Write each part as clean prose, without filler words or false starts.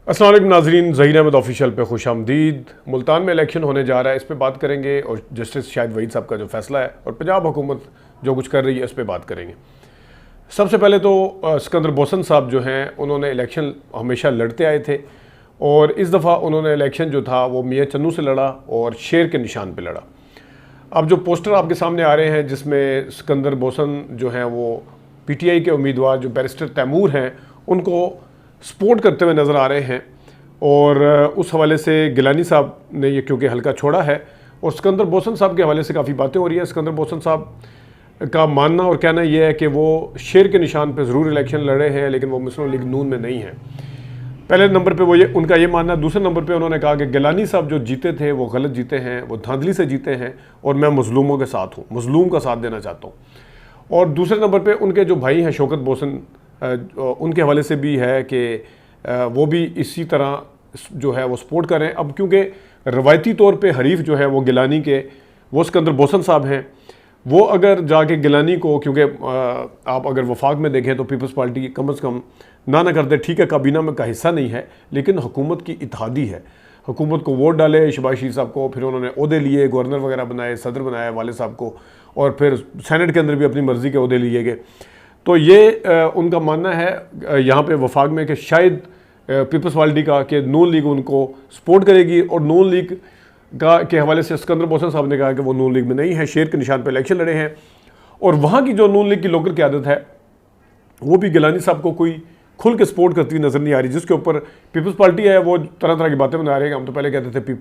अस्सलाम वालेकुम नाजरीन, ज़हीर अहमद ऑफिशियल पे खुश आमदीद। मुल्तान में इलेक्शन होने जा रहा है, इस पे बात करेंगे और जस्टिस शाहिद वहीद साहब का जो फैसला है और पंजाब हुकूमत जो कुछ कर रही है इस पे बात करेंगे। सबसे पहले तो सिकंदर बोसन साहब जो हैं उन्होंने इलेक्शन हमेशा लड़ते आए थे और इस दफ़ा उन्होंने इलेक्शन जो था वो मियाँ चन्नू से लड़ा और शेर के निशान पर लड़ा। अब जो पोस्टर आपके सामने आ रहे हैं जिसमें सिकंदर बोसन जो हैं वो PTI के उम्मीदवार जो बैरिस्टर तैमूर हैं उनको सपोर्ट करते हुए नज़र आ रहे हैं और उस हवाले से गिलानी साहब ने ये क्योंकि हल्का छोड़ा है और सिकंदर बोसन साहब के हवाले से काफ़ी बातें हो रही हैं। सिकंदर बोसन साहब का मानना और कहना यह है कि वो शेर के निशान पे ज़रूर इलेक्शन लड़े हैं लेकिन वो मुस्लिम लीग नून में नहीं हैं। पहले नंबर पे वो उनका ये मानना। दूसरे नंबर पे उन्होंने कहा कि गिलानी साहब जो जीते थे वो गलत जीते हैं, वो धांधली से जीते हैं और मैं मजलूमों के साथ हूँ, मजलूम का साथ देना चाहता हूँ। और दूसरे नंबर पर उनके जो भाई हैं शौकत बोसन, उनके हवाले से भी है कि वो भी इसी तरह जो है वो सपोर्ट कर रहे हैं। अब क्योंकि रवायती तौर पे हरीफ जो है वो गिलानी के वो सिकंदर बोसन साहब हैं, वो अगर जाके गिलानी को, क्योंकि आप अगर वफाक में देखें तो पीपल्स पार्टी कम अज़ कम ना करते, ठीक है काबीना में का हिस्सा नहीं है लेकिन हुकूमत की इत्तेहादी है, हुकूमत को वोट डाले शहबाज शरीफ साहब को, फिर उन्होंने ओहदे लिए, गवर्नर वगैरह बनाए, सदर बनाया वाले साहब को, और फिर सेनेट के अंदर भी अपनी मर्ज़ी के ओहदे लिए गए। तो ये उनका मानना है यहाँ पे वफाक में कि शायद पीपल्स पार्टी का कि नून लीग उनको सपोर्ट करेगी और नून लीग का के हवाले से सिकंदर बोसन साहब ने कहा कि वो नून लीग में नहीं है, शेर के निशान पर इलेक्शन लड़े हैं। और वहाँ की जो नून लीग की लोकल क़यादत है वो भी गिलानी साहब को कोई खुल के सपोर्ट करती नज़र नहीं आ रही, जिसके ऊपर पीपल्स पार्टी है वो तरह तरह की बातें बना रहे हैं। हम तो पहले कहते थे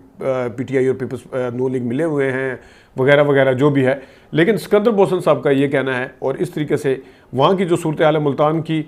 PTI और पीपल्स नून लीग मिले हुए हैं वगैरह वगैरह जो भी है, लेकिन सिकंदर बोसन साहब का ये कहना है। और इस तरीके से वहाँ की जो सूरत हाल है मुल्तान की,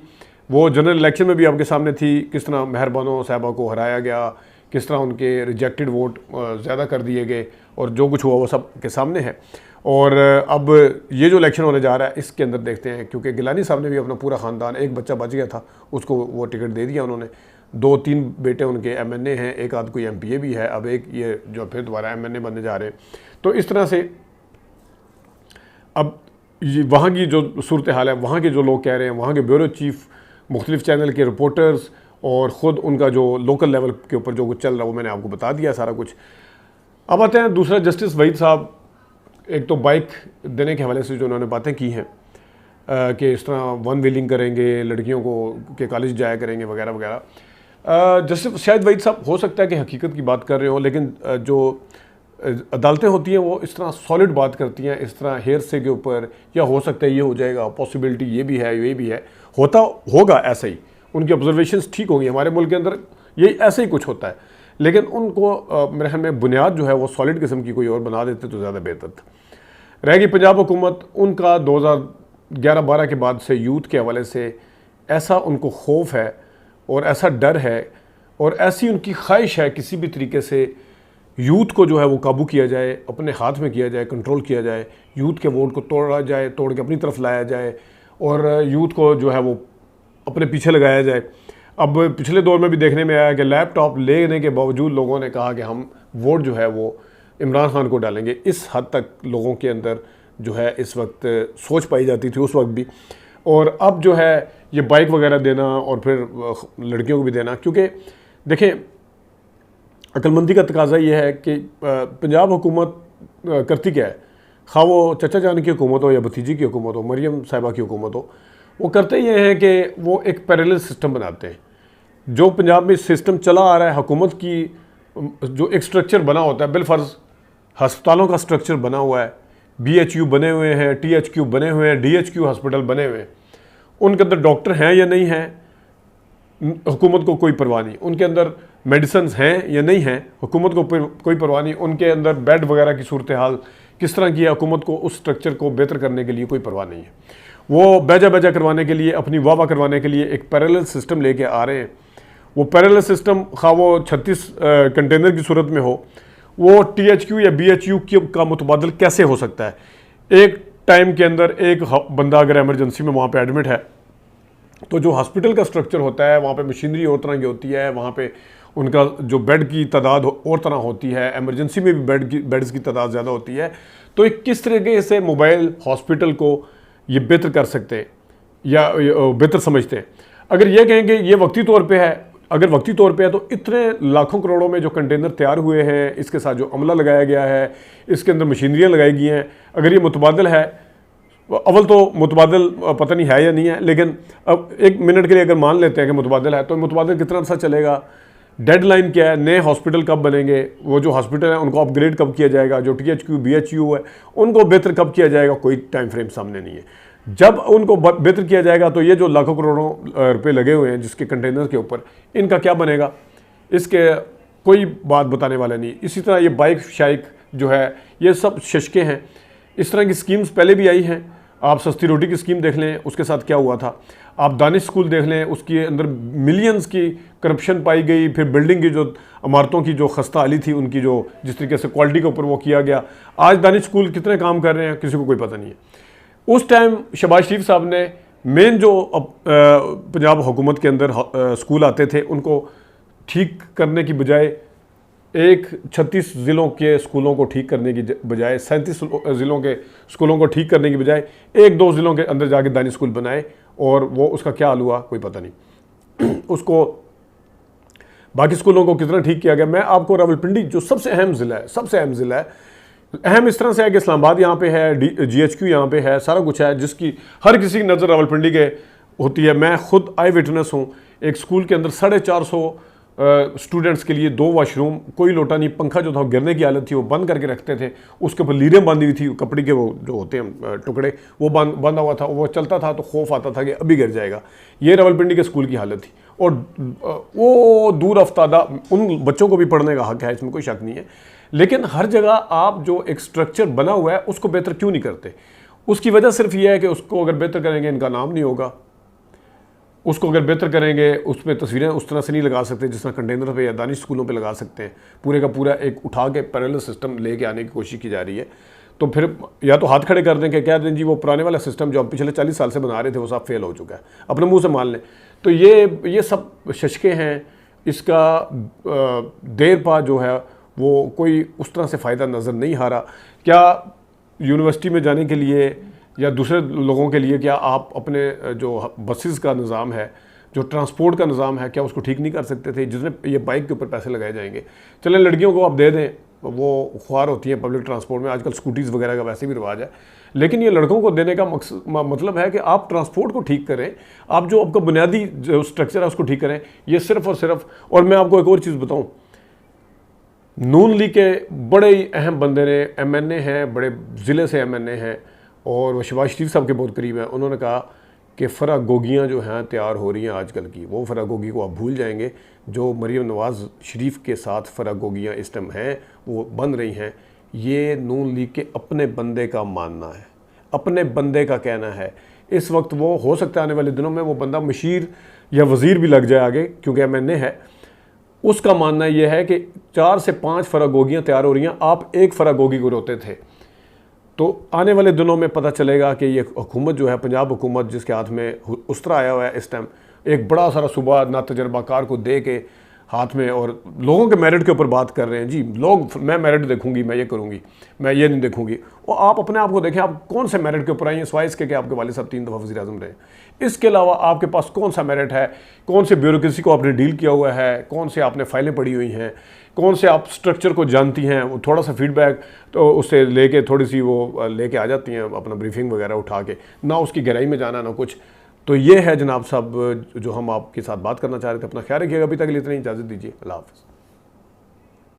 वो जनरल इलेक्शन में भी आपके सामने थी, किस तरह मेहरबानो साहबा को हराया गया, किस तरह उनके रिजेक्टेड वोट ज़्यादा कर दिए गए और जो कुछ हुआ वो सब के सामने है। और अब ये जो इलेक्शन होने जा रहा है इसके अंदर देखते हैं, क्योंकि गिलानी साहब ने भी अपना पूरा ख़ानदान, एक बच्चा बच गया था उसको वो टिकट दे दिया उन्होंने, 2-3 बेटे उनके MNA हैं, एक आध कोई MPA भी है, अब एक ये जो फिर दोबारा MNA बनने जा रहे हैं। तो इस तरह से अब ये वहाँ की जो सूरत हाल है, वहाँ के जो लोग कह रहे हैं, वहाँ के ब्यूरो चीफ, मुख्तलिफ चैनल के रिपोर्टर्स और ख़ुद उनका जो लोकल लेवल के ऊपर जो कुछ चल रहा है वो मैंने आपको बता दिया सारा कुछ। अब आते हैं दूसरा, जस्टिस वहीद साहब, एक तो बाइक देने के हवाले से जो उन्होंने बातें की हैं कि इस तरह वन व्हीलिंग करेंगे, लड़कियों को के कॉलेज जाया करेंगे वगैरह वगैरह। जस्टिस शाहिद वहीद साहब हो सकता है कि हकीकत की बात कर रहे हो, लेकिन जो अदालतें होती हैं वो इस तरह सॉलिड बात करती हैं, इस तरह हेयर से के ऊपर, या हो सकता है ये हो जाएगा, पॉसिबिलिटी ये भी है, ये भी है, होता होगा ऐसे ही, उनकी ऑब्जर्वेशंस ठीक होंगी। हमारे मुल्क के अंदर ये ऐसे ही कुछ होता है, लेकिन उनको मेरे ख्याल में बुनियाद जो है वो सॉलिड किस्म की कोई और बना देते तो ज़्यादा बेहतर था। रहेगी पंजाब हुकूमत, उनका 2011-12 के बाद से यूथ के हवाले से ऐसा उनको खौफ है और ऐसा डर है और ऐसी उनकी ख्वाहिश है किसी भी तरीके से यूथ को जो है वो काबू किया जाए, अपने हाथ में किया जाए, कंट्रोल किया जाए, यूथ के वोट को तोड़ा जाए, तोड़ के अपनी तरफ लाया जाए और यूथ को जो है वो अपने पीछे लगाया जाए। अब पिछले दौर में भी देखने में आया कि लैपटॉप लेने के बावजूद लोगों ने कहा कि हम वोट जो है वो इमरान खान को डालेंगे। इस हद तक लोगों के अंदर जो है इस वक्त सोच पाई जाती थी उस वक्त भी। और अब जो है ये बाइक वगैरह देना और फिर लड़कियों को भी देना, क्योंकि देखें अक्लमंदी का तकाजा ये है कि पंजाब हुकूमत करती क्या है, खा वो चचा जान की हुकूमत हो या भतीजी की हुकूमत हो, मरियम साहिबा की हुकूमत हो, वो करते ये हैं कि वो एक पैरेलल सिस्टम बनाते हैं। जो पंजाब में सिस्टम चला आ रहा है, हुकूमत की जो एक स्ट्रक्चर बना होता है बिलफर्ज, हस्पतालों का स्ट्रक्चर बना हुआ है, BHQ बने हुए हैं, THQ बने हुए हैं, DHQ हॉस्पिटल बने हुए हैं, उनके अंदर डॉक्टर हैं या नहीं हैं हुकूमत को कोई परवाह नहीं, उनके अंदर मेडिसिन हैं या नहीं हैं हुकूमत को कोई परवाह नहीं, उनके अंदर बेड वगैरह की सूरत हाल किस तरह की है, हुकूमत को उस स्ट्रक्चर को बेहतर करने के लिए कोई परवाह नहीं है। वो बेजा करवाने के लिए, अपनी वाह करवाने के लिए एक पैरेलल सिस्टम लेके आ रहे हैं। वो पैरेलल सिस्टम खा वो 36 कंटेनर की सूरत में हो, वो THQ या BHQ का मुतबादल कैसे हो सकता है? एक टाइम के अंदर एक बंदा अगर एमरजेंसी में वहाँ पे एडमिट है तो जो हॉस्पिटल का स्ट्रक्चर होता है वहाँ पे मशीनरी और तरह की होती है, वहाँ पे उनका जो बेड की तादाद और तरह होती है, एमरजेंसी में भी बेड्स की तादाद ज़्यादा होती है। तो एक किस तरीके से मोबाइल हॉस्पिटल को ये बेहतर कर सकते हैं या बेहतर समझते हैं? अगर ये कहें कि ये वक्ती तौर पे है, अगर वक्ती तौर पे है तो इतने लाखों करोड़ों में जो कंटेनर तैयार हुए हैं, इसके साथ जो अमला लगाया गया है, इसके अंदर मशीनरियाँ लगाई गई हैं, अगर ये मुतबादल है, अव्वल तो मुतबादल पता नहीं है या नहीं है, लेकिन अब एक मिनट के लिए अगर मान लेते हैं कि मुतबादल है, तो मुतबादल कितना अर्सा चलेगा, डेडलाइन क्या है, नए हॉस्पिटल कब बनेंगे, वो जो हॉस्पिटल है उनको अपग्रेड कब किया जाएगा, जो THQ BHU है उनको बेहतर कब किया जाएगा, कोई टाइम फ्रेम सामने नहीं है। जब उनको बेहतर किया जाएगा तो ये जो लाखों करोड़ों रुपए लगे हुए हैं जिसके कंटेनर के ऊपर, इनका क्या बनेगा, इसके कोई बात बताने वाला नहीं। इसी तरह ये बाइक शाइक जो है, ये सब शशके हैं। इस तरह की स्कीम्स पहले भी आई हैं। आप सस्ती रोटी की स्कीम देख लें, उसके साथ क्या हुआ था। आप दानिश स्कूल देख लें, उसके अंदर मिलियंस की करप्शन पाई गई। फिर बिल्डिंग की जो इमारतों की जो खस्ता हाली थी, उनकी जो जिस तरीके से क्वालिटी के ऊपर वो किया गया, आज दानिश स्कूल कितने काम कर रहे हैं किसी को कोई पता नहीं है। उस टाइम शहबाज शरीफ साहब ने मेन जो पंजाब हुकूमत के अंदर स्कूल आते थे उनको ठीक करने की बजाय 36 ज़िलों के स्कूलों को ठीक करने की बजाय 37 ज़िलों के स्कूलों को ठीक करने की बजाय 1-2 ज़िलों के अंदर जाके दानिश स्कूल बनाए, और वो उसका क्या हाल हुआ कोई पता नहीं। उसको बाकी स्कूलों को कितना ठीक किया गया। मैं आपको रावलपिंडी जो सबसे अहम ज़िला है, सबसे अहम ज़िला है, अहम इस तरह से है कि इस्लामाबाद यहाँ पे है, GHQ यहाँ पे है, सारा कुछ है, जिसकी हर किसी की नज़र रावलपिंडी के होती है। मैं खुद आई विटनेस हूँ। एक स्कूल के अंदर 450 स्टूडेंट्स के लिए 2 वाशरूम, कोई लोटा नहीं, पंखा जो था गिरने की हालत थी, वो बंद करके रखते थे, उसके ऊपर लीरें बांधी हुई थी, कपड़े के वो जो होते हैं टुकड़े, वो बंधा हुआ था, वो चलता था तो खौफ आता था कि अभी गिर जाएगा। ये रावलपिंडी के स्कूल की हालत थी। और वो दूर अफ्तादा उन बच्चों को भी पढ़ने का हक है, इसमें कोई शक नहीं है, लेकिन हर जगह आप जो एक स्ट्रक्चर बना हुआ है उसको बेहतर क्यों नहीं करते। उसकी वजह सिर्फ यह है कि उसको अगर बेहतर करेंगे इनका नाम नहीं होगा, उसको अगर बेहतर करेंगे उस पर तस्वीरें उस तरह से नहीं लगा सकते जिस तरह कंटेनर पे या दानिश स्कूलों पे लगा सकते हैं। पूरे का पूरा एक उठा के पैरेलल सिस्टम लेके आने की कोशिश की जा रही है। तो फिर या तो हाथ खड़े कर दें कि क्या दें जी, वो पुराने वाला सिस्टम जो हम पिछले 40 साल से बना रहे थे वो सब फेल हो चुका है, अपने मुँह से मान लें। तो ये सब शशके हैं। इसका देर पा जो है वो कोई उस तरह से फ़ायदा नज़र नहीं आ रहा। क्या यूनिवर्सिटी में जाने के लिए या दूसरे लोगों के लिए क्या आप अपने जो बसेस का निज़ाम है, जो ट्रांसपोर्ट का निज़ाम है, क्या उसको ठीक नहीं कर सकते थे, जिसमें ये बाइक के ऊपर पैसे लगाए जाएंगे। चलें लड़कियों को आप दे दें, वो ख्वार होती हैं पब्लिक ट्रांसपोर्ट में, आजकल स्कूटीज़ वगैरह का वैसे भी रिवाज है, लेकिन ये लड़कों को देने का मतलब है कि आप ट्रांसपोर्ट को ठीक करें, आप जो आपका बुनियादी जो स्ट्रक्चर है उसको ठीक करें। ये सिर्फ और सिर्फ, और मैं आपको एक और चीज़ बताऊँ, नून लीग के बड़े ही अहम बंदे ने, MNA हैं, बड़े ज़िले से MNA हैं, और वो शहबाज शरीफ साहब के बहुत करीब हैं। उन्होंने कहा कि फरागोगियाँ जो हैं तैयार हो रही हैं आजकल की, वो फरागोगी को आप भूल जाएंगे। जो मरीम नवाज़ शरीफ के साथ फरागोगियाँ इस टाइम हैं वो बन रही हैं, ये नून लीग के अपने बंदे का मानना है, अपने बंदे का कहना है। इस वक्त वो हो सकता है आने वाले दिनों में वो बंदा मशीर या वज़ीर भी लग जाए आगे, क्योंकि MNA है। उसका मानना यह है कि 4 से 5 फरागोगियाँ तैयार हो रही हैं, आप एक फरागोगी को रोते थे। तो आने वाले दिनों में पता चलेगा कि ये हुकूमत जो है, पंजाब हुकूमत जिसके हाथ में उस्तरा आया हुआ है इस टाइम, एक बड़ा सारा सूबा ना तजर्बाकार को दे के हाथ में, और लोगों के मेरिट के ऊपर बात कर रहे हैं जी। लोग, मैं मेरिट देखूंगी, मैं ये करूंगी, मैं ये नहीं देखूंगी। और आप अपने आप को देखें, आप कौन से मेरिट के ऊपर आई हैं, सिवाय इसके कि आपके वालिद साहब 3 दफ़ा वज़ीर आज़म रहे। इसके अलावा आपके पास कौन सा मेरिट है, कौन से ब्यूरोक्रेसी को आपने डील किया हुआ है, कौन से आपने फाइलें पड़ी हुई हैं, कौन से आप स्ट्रक्चर को जानती हैं। वो थोड़ा सा फीडबैक तो उससे लेके थोड़ी सी वो लेके आ जाती हैं अपना ब्रीफिंग वगैरह उठा के, ना उसकी गहराई में जाना ना कुछ। तो ये है जनाब साहब जो हम आपके साथ बात करना चाह रहे थे। अपना ख्याल रखिएगा। अभी तक के लिए इतना ही, इजाज़त दीजिए। अल्लाह हाफ़िज़।